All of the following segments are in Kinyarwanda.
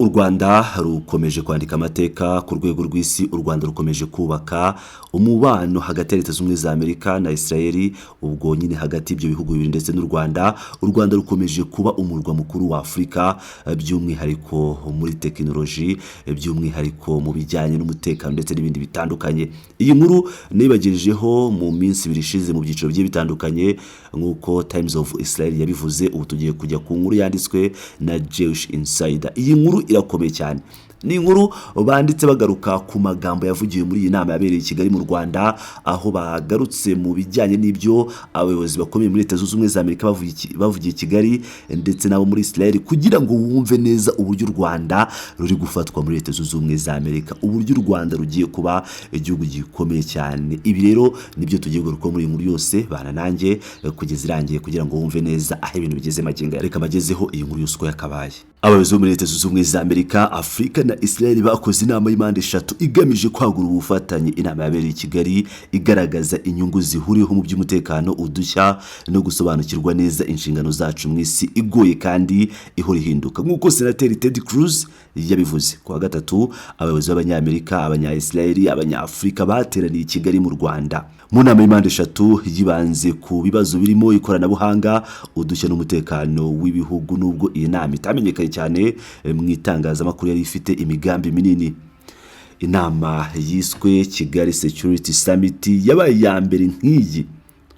U Rwanda rukomeje kwandika amateka ku rwego rw'isi. U Rwanda rukomeje kubaka umubano hagati ya Leta Zunze Ubumwe za Amerika na Israel, ubwo nyine hagati y'ibyo bihugu bibiri ndetse n'u Rwanda. U Rwanda rukomeje kuba umurwa mukuru wa Afurika, by'umwihariko muri tekinoloji, by'umwihariko mu bijyanye n'umutekano ndetse n'ibindi bitandukanye. Iyi nkuru nibagejejeho mu minsi ibiri ishize mu byiciro bigiye bitandukanye nk'uko Times of Israel yabivuze. Ubu tugiye kujya ku nkuru yanditswe na Jewish Insider. Iyi nkuru irakomeye cyane. Ni inkuru banditse bagaruka ku magambo yavugiwe muri iyi nama yabereye i Kigali mu Rwanda, aho bagarutse mu bijyanye n'ibyo abayobozi bakomeye muri Leta Zunze Ubumwe za Amerika bavugiye i Kigali ndetse nabo muri Israel, kugira ngo wumve neza uburyo u Rwanda ruri gufatwa muri Leta Zunze Ubumwe za Amerika, uburyo u Rwanda rugiye kuba igihugu gikomeye cyane. Ibi rero nibyo tugiye kugaruka muri inkuru yose, bana nanjye kugeza irangiye kugira ngo wumve neza aho ibintu bigeze magingo. Reka bagezeho iyi nkuru yose uko yakabaye. Abayobozi bo muri Leta Zunze Ubumwe za Amerika, Afurika na Israel bakoze inama y'impande eshatu igamije kwagura ubufatanye. Inama yabereye i Kigali igaragaza inyungu zihuriyeho mu by'umutekano, udushya no gusobanukirwa neza inshingano zacu mu isi igoye kandi ihora ihinduka, nk'uko Senateri Ted Cruz yabivuze. Ku wa gatatu, abayobozi b'Abanyamerika, Abanya-Israel, Abanyafurika bateraniye i Kigali mu Rwanda mu nama y'impande eshatu yibanze ku bibazo birimo ikoranabuhanga, udushya n'umutekano w'ibihugu. Nubwo iyi nama itamenyekanye cyane mu itangazamakuru, yari ifite imigambi minini. Inama yiswe Kigali Security Summit yabaye iya mbere nk'iyi,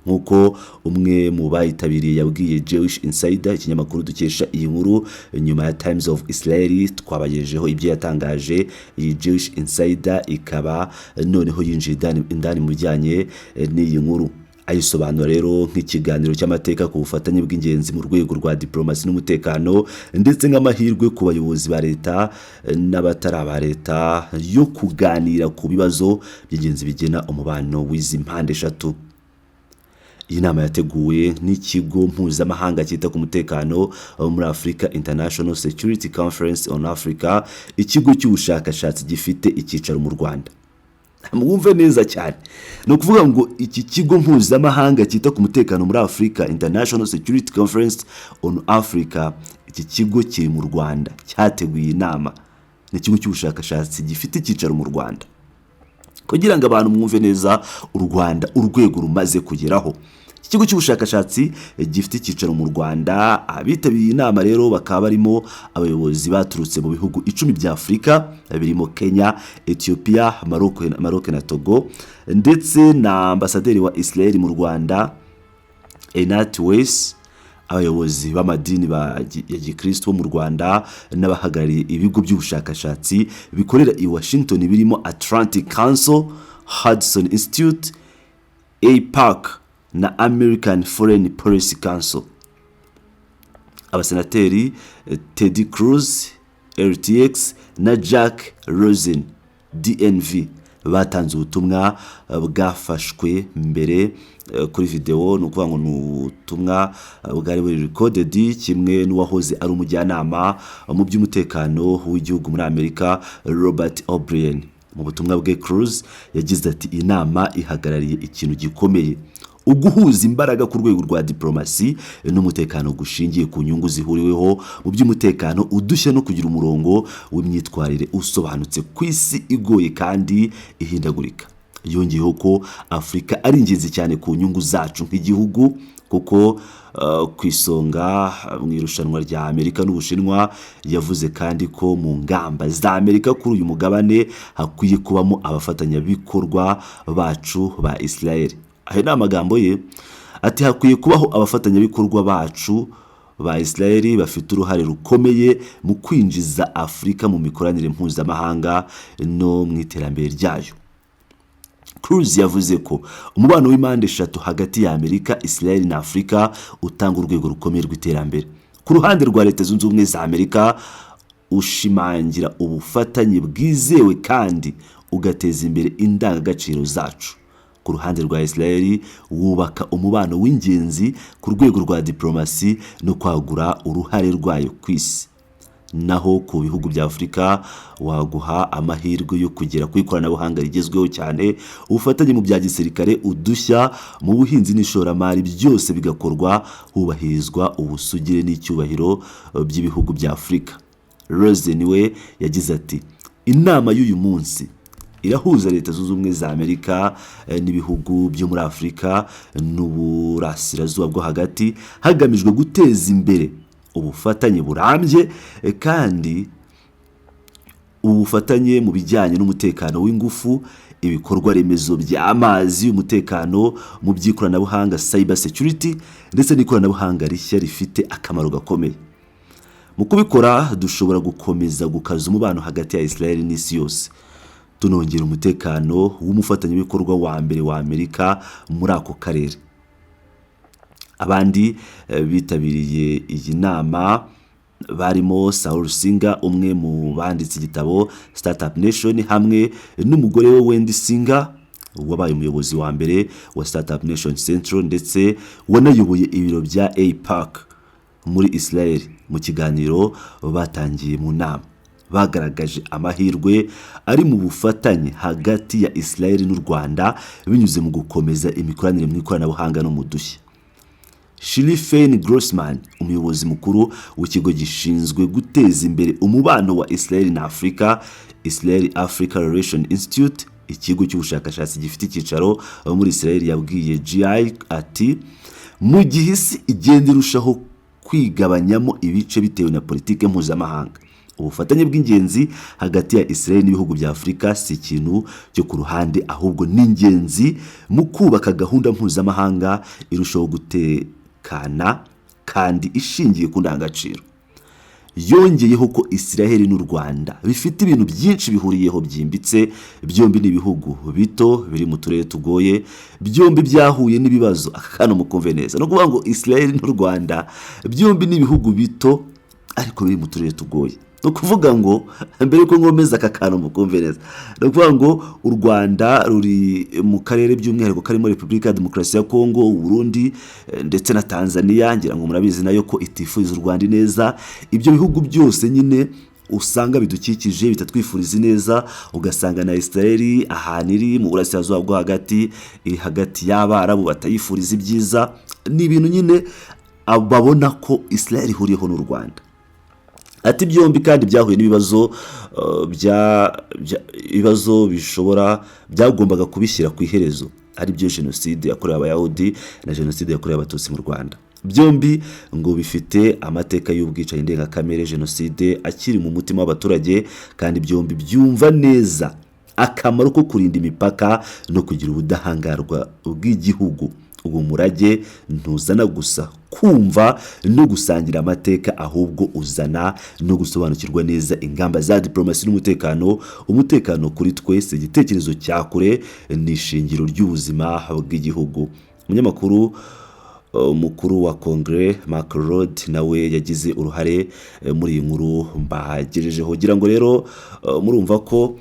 nk'uko umwe mu bayitabiriye yabwiye Jewish Insider, ikinyamakuru dukesha iyi nkuru nyuma ya Times of Israel. Twabagejejeho ibyo yatangaje. Iyi Jewish Insider ikaba noneho yinjiye indani mu bijyanye n'iyi nkuru, ayisobanura rero nk'ikiganiro cy'amateka ku bufatanye bw'ingenzi mu rwego rwa diplomasi n'umutekano, ndetse nk'amahirwe ku bayobozi ba leta n'abatari aba leta yo kuganira ku bibazo by'ingenzi bigena umubano w'izi mpande eshatu. Iyi nama yateguwe n'ikigo mpuzamahanga cyita ku mutekano muri Afurika, International Security Conference on Africa, ikigo cy'ubushakashatsi gifite icyicaro mu Rwanda. Mwumve neza cyane, ni ukuvuga ngo iki kigo mpuzamahanga cyita ku mutekano muri Afurika, International Security Conference on Africa, iki kigo kiri mu Rwanda, cyateguye inama. Ni ikigo cy'ubushakashatsi gifite icyicaro mu Rwanda, kugira ngo abantu mwumve neza u Rwanda urwego rumaze kugeraho. Ikigo cy'ubushakashatsi gifite icyicaro mu Rwanda. Abitabiriye inama rero bakaba barimo abayobozi baturutse mu bihugu 10 bya Afurika, birimo Kenya, Ethiopia, Maroc na Togo, ndetse na ambasaderi wa Israel mu Rwanda Einat Weiss, abayobozi b'amadini ya Gikristo mu Rwanda, n'abahagarariye ibigo by'ubushakashatsi bikorera i Washington birimo Atlantic Council, Hudson Institute, AIPAC na American Foreign Policy Council. Abasenateri Ted Cruz, RTX na Jack Rosen, DNV, batanze ubutumwa bwafashwe mbere kuri video. Ni ukuvuga ngo ni ubutumwa bwari buri recorded, kimwe n'uwahoze ari umujyanama mu by'umutekano w'igihugu muri Amerika, Robert O'Brien. Mu butumwa bwe, Cruz yagize ati, inama ihagarariye ikintu gikomeye, uguhuza imbaraga ku rwego rwa diplomasi n'umutekano gushingiye ku nyungu zihuriweho mu by'umutekano, udushya no kugira umurongo w'imyitwarire usobanutse ku isi igoye kandi ihindagurika. Yongeyeho ko Afurika ari ingenzi cyane ku nyungu zacu nk'igihugu, kuko ku isonga mu irushanwa rya Amerika n'Ubushinwa. Yavuze kandi ko mu ngamba za Amerika kuri uyu mugabane hakwiye kubamo abafatanyabikorwa bacu ba Israel. Ayo ni amagambo ye, ati hakwiye kubaho abafatanyabikorwa bacu ba Israel bafite uruhare rukomeye mu kwinjiza Afurika mu mikoranire mpuzamahanga no mu iterambere ryayo. Cruz yavuze ko umubano w'impande eshatu hagati ya Amerika, Israel na Afurika utanga urwego rukomeye rw'iterambere. Ku ruhande rwa Leta Zunze Ubumwe za Amerika, ushimangira ubufatanye bwizewe kandi ugateza imbere indangagaciro zacu. Ku ruhande rwa Israel, wubaka umubano w'ingenzi ku rwego rwa diplomasi no kwagura uruhare rwayo ku isi. Naho ku bihugu bya Afurika, waguha amahirwe yo kugera ku ikoranabuhanga rigezweho cyane, ubufatanye mu bya gisirikare, udushya mu buhinzi n'ishoramari, byose bigakorwa hubahirizwa ubusugire n'icyubahiro by'ibihugu bya Afurika. Rosen we yagize ati inama y'uyu munsi irahuza leta zunze ubumwe za Amerika n'ibihugu byo muri Afurika n'uburasirazuba bwo hagati hagamijwe guteza imbere ubufatanye burambye kandi ubufatanye mu bijyanye n'umutekano w'ingufu, ibikorwa remezo by'amazi, umutekano mu by'ikoranabuhanga cyber security ndetse n'ikoranabuhanga rishya rifite akamaro gakomeye. Mu kubikora dushobora gukomeza gukaza umubano hagati ya Israel n'isi yose, tunongera umutekano w'umufatanyabikorwa wa mbere wa Amerika muri ako karere. Abandi bitabiriye iyi nama barimo Saul Singer, umwe mu banditse igitabo Startup Nation, hamwe n'umugore we Wendy Singer wabaye umuyobozi wa mbere wa Startup Nation Central ndetse wanayoboye ibiro bya AIPAC muri Israel. Mu kiganiro batangiye mu nama bagaragaje amahirwe ari mu bufatanye hagati ya Israel n'u Rwanda binyuze mu gukomeza imikoranire mu ikoranabuhanga no mu dushya. Shirley Fane Grossman, umuyobozi mukuru w'ikigo gishinzwe guteza imbere umubano wa Israel na Afurika, Israel Africa Relation Institute, ikigo cy'ubushakashatsi gifite icyicaro muri Israel, yabwiye GI ati mu gihe isi igenda irushaho kwigabanyamo ibice bitewe na politike mpuzamahanga, ubufatanye bw'ingenzi hagati ya Israel n'ibihugu bya Afurika si ikintu cyo ku ruhande, ahubwo ni ingenzi mu kubaka gahunda mpuzamahanga irushaho gutekana kandi ishingiye ku ndangagaciro. Yongeyeho ko Israel n'u Rwanda bifite ibintu byinshi bihuriyeho byimbitse, byombi n'ibihugu bito biri mu turere tugoye, byombi byahuye n'ibibazo akakano mukumve neza. No kuvuga ngo Israel n'u Rwanda byombi n'ibihugu bito ariko biri mu turere tugoye. No kuvuga ngo mbere ko ngomeza akakano mukumve neza, no kuvuga ngo u Rwanda ruri mu karere by'umwihariko karimo Repubulika ya Demokarasi ya Kongo, Burundi ndetse na Tanzania, ngira ngo murabizi nayo ko itifuza u Rwanda neza. Ibyo bihugu byose nyine usanga bidukikije bitatwifuriza neza, ugasanga na Israel ahantu iri mu burasirazuba bwo hagati, iri hagati y'Abarabu batayifuriza ibyiza. Ni ibintu nyine babona ko Israel ihuriyeho n'u Rwanda. Ati byombi kandi byahuye n'ibibazo ibibazo bishobora byagombaga kubishyira ku iherezo, ari byo jenoside yakorewe Abayahudi na jenoside yakorewe Abatutsi mu Rwanda. Byombi ngo bifite amateka y'ubwicanyi ndengakamere, jenoside akiri mu mutima w'abaturage, kandi byombi byumva neza akamaro ko kurinda imipaka no kugira ubudahangarwa bw'igihugu. Uwo murage ntuzana gusa kumva no gusangira amateka, ahubwo uzana no gusobanukirwa neza ingamba za diplomasi n'umutekano. Umutekano kuri twese igitekerezo cya kure n'ishingiro ry'ubuzima bw'igihugu. Umunyamakuru mukuru wa Congrès Mark Rod nawe yagize uruhare muri iyi nkuru mbagejejeho. Kugira ngo rero murumva ko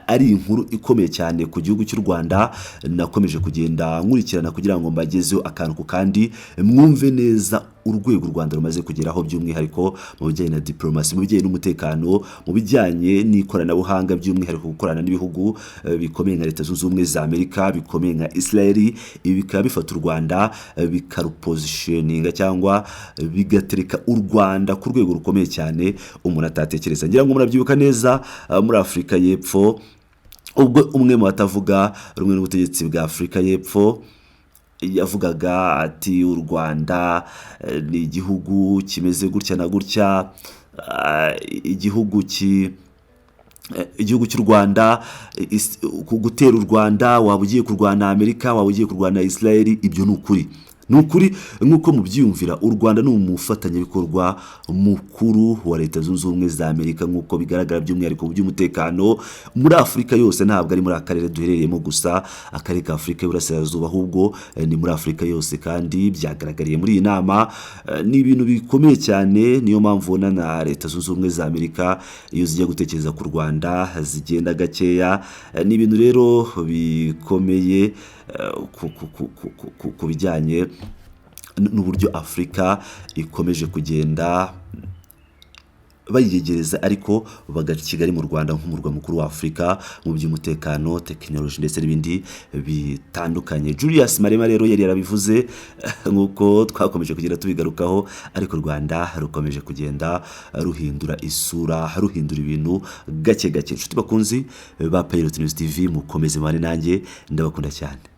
ari inkuru ikomeye cyane ku gihugu cy'u Rwanda. Nakomeje kugenda nkurikirana kugira ngo mbagezeho akantu ku kandi, mwumve neza urwego u Rwanda rumaze kugeraho, by'umwihariko mu bijyanye na diplomasi, mu bijyanye n'umutekano, mu bijyanye n'ikoranabuhanga, by'umwihariko gukorana n'ibihugu bikomeye nka Leta Zunze Ubumwe za Amerika, bikomeye nka Israel. Ibi bikaba bifata u Rwanda bikarupositioninga cyangwa bigatereka u Rwanda ku rwego rukomeye cyane umuntu atatekereza. Ngira ngo murabyibuka neza muri Afurika y'Epfo, ubwo umwe mu batavuga rumwe n'ubutegetsi bwa Afurika y'Epfo yavugaga ati u Rwanda ni igihugu kimeze gutya na gutya, igihugu cy'u Rwanda, gutera u Rwanda waba ugiye kurwana Amerika, waba ugiye kurwana Israel. Ibyo ni ukuri. Ni ukuri nk'uko mubyiyumvira, u Rwanda ni umufatanyabikorwa mukuru wa Leta Zunze Ubumwe za Amerika, nk'uko bigaragara by'umwihariko by'umutekano muri Afurika yose. Ntabwo ari muri akarere duherereyemo gusa, akarere ka Afurika y'Uburasirazuba, ahubwo ni muri Afurika yose, kandi byagaragariye muri iyi nama. Ni ibintu bikomeye cyane, niyo mpamvu na Leta Zunze Ubumwe za Amerika iyo zijya gutekereza ku Rwanda zigenda gakeya. Ni ibintu rero bikomeye ku bijyanye n'uburyo Afurika ikomeje kugenda bayiyegereza ariko bagaca Kigali mu Rwanda nk'umurwa mukuru wa Afurika mu by'umutekano, tekinoloji ndetse n'ibindi bitandukanye. Julius Malema rero yari yarabivuze nk'uko twakomeje kugenda tubigarukaho, ariko u Rwanda rukomeje kugenda ruhindura isura, ruhindura ibintu gake gake. Inshuti bakunzi ba Pilot News TV, mukomeze mane nanjye, ndabakunda cyane.